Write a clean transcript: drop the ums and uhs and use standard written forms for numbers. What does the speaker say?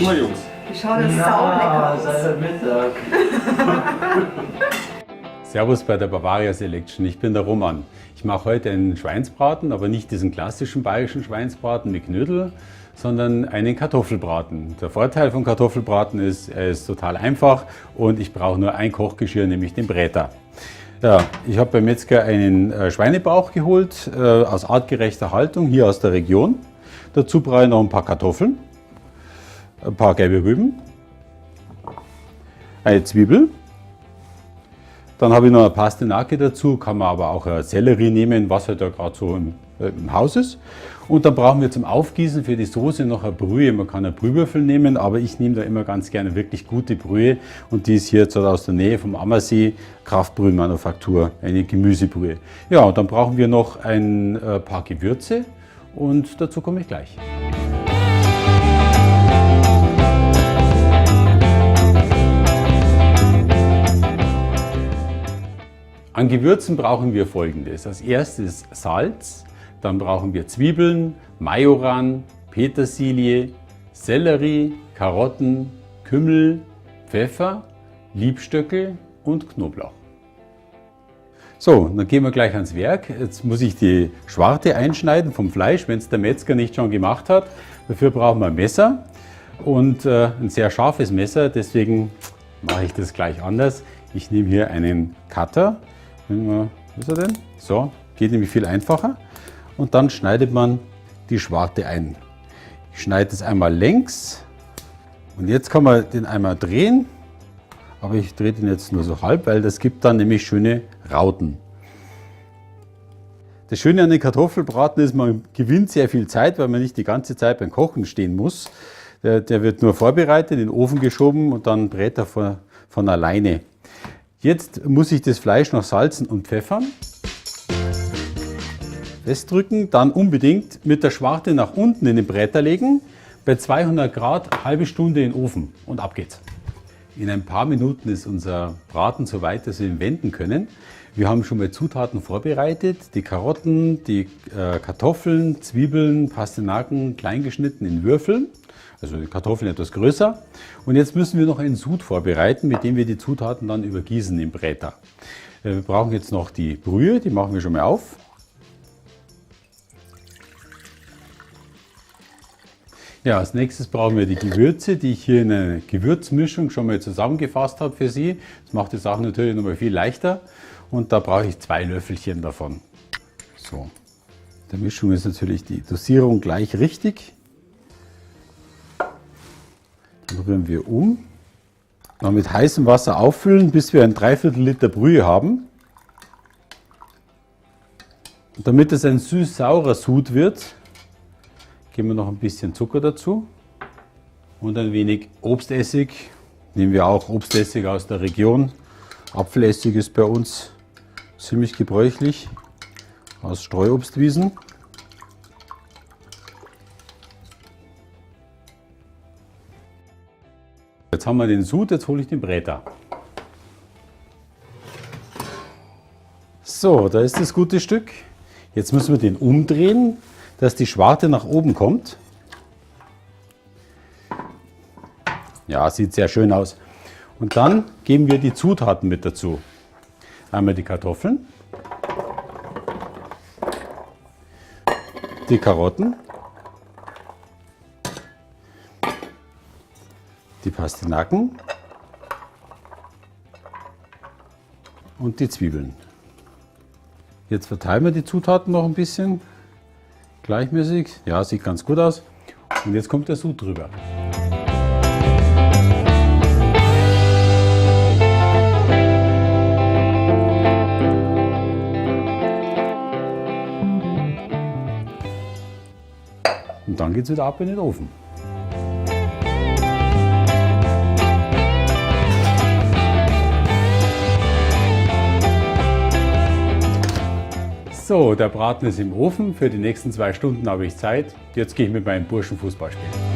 mal, Jungs. Die schauen jetzt saulecker aus. Seit Mittag. Servus bei der Bavaria Selection, ich bin der Roman. Ich mache heute einen Schweinsbraten, aber nicht diesen klassischen bayerischen Schweinsbraten mit Knödel, sondern einen Kartoffelbraten. Der Vorteil von Kartoffelbraten ist, er ist total einfach und ich brauche nur ein Kochgeschirr, nämlich den Bräter. Ja, ich habe beim Metzger einen Schweinebauch geholt, aus artgerechter Haltung, hier aus der Region. Dazu brauche ich noch ein paar Kartoffeln, ein paar gelbe Rüben, eine Zwiebel. Dann habe ich noch eine Pastinake dazu, kann man aber auch Sellerie nehmen, was halt da gerade so im Haus ist. Und dann brauchen wir zum Aufgießen für die Soße noch eine Brühe. Man kann einen Brühwürfel nehmen, aber ich nehme da immer ganz gerne wirklich gute Brühe. Und die ist hier jetzt aus der Nähe vom Ammersee, Kraftbrühenmanufaktur, eine Gemüsebrühe. Ja, und dann brauchen wir noch ein paar Gewürze und dazu komme ich gleich. An Gewürzen brauchen wir Folgendes. Als erstes Salz, dann brauchen wir Zwiebeln, Majoran, Petersilie, Sellerie, Karotten, Kümmel, Pfeffer, Liebstöckel und Knoblauch. So, dann gehen wir gleich ans Werk. Jetzt muss ich die Schwarte einschneiden vom Fleisch, wenn es der Metzger nicht schon gemacht hat. Dafür brauchen wir ein Messer und ein sehr scharfes Messer, deswegen mache ich das gleich anders. Ich nehme hier einen Cutter. Wo ist er denn? So, geht nämlich viel einfacher. Und dann schneidet man die Schwarte ein. Ich schneide es einmal längs und jetzt kann man den einmal drehen. Aber ich drehe den jetzt nur so halb, weil das gibt dann nämlich schöne Rauten. Das Schöne an den Kartoffelbraten ist, man gewinnt sehr viel Zeit, weil man nicht die ganze Zeit beim Kochen stehen muss. Der wird nur vorbereitet, in den Ofen geschoben und dann brät er von alleine. Jetzt muss ich das Fleisch noch salzen und pfeffern. Festdrücken, dann unbedingt mit der Schwarte nach unten in den Bräter legen. Bei 200 Grad eine halbe Stunde in den Ofen und ab geht's. In ein paar Minuten ist unser Braten so weit, dass wir ihn wenden können. Wir haben schon mal Zutaten vorbereitet. Die Karotten, die Kartoffeln, Zwiebeln, Pastinaken klein geschnitten in Würfeln. Also die Kartoffeln etwas größer. Und jetzt müssen wir noch einen Sud vorbereiten, mit dem wir die Zutaten dann übergießen im Bräter. Wir brauchen jetzt noch die Brühe, die machen wir schon mal auf. Ja, als nächstes brauchen wir die Gewürze, die ich hier in eine Gewürzmischung schon mal zusammengefasst habe für Sie. Das macht die Sache natürlich noch mal viel leichter. Und da brauche ich 2 Löffelchen davon. So. In der Mischung ist natürlich die Dosierung gleich richtig. Dann rühren wir um. Dann mit heißem Wasser auffüllen, bis wir ein 3/4 Liter Brühe haben. Und damit es ein süß-saurer Sud wird, geben wir noch ein bisschen Zucker dazu und ein wenig Obstessig. Nehmen wir auch Obstessig aus der Region. Apfelessig ist bei uns ziemlich gebräuchlich, aus Streuobstwiesen. Jetzt haben wir den Sud, jetzt hole ich den Bräter. So, da ist das gute Stück. Jetzt müssen wir den umdrehen, dass die Schwarte nach oben kommt. Ja, sieht sehr schön aus. Und dann geben wir die Zutaten mit dazu. Einmal die Kartoffeln, die Karotten, die Pastinaken und die Zwiebeln. Jetzt verteilen wir die Zutaten noch ein bisschen gleichmäßig. Ja, sieht ganz gut aus. Und jetzt kommt der Sud drüber. Und dann geht es wieder ab in den Ofen. So, der Braten ist im Ofen. Für die nächsten 2 Stunden habe ich Zeit. Jetzt gehe ich mit meinem Burschen Fußball spielen.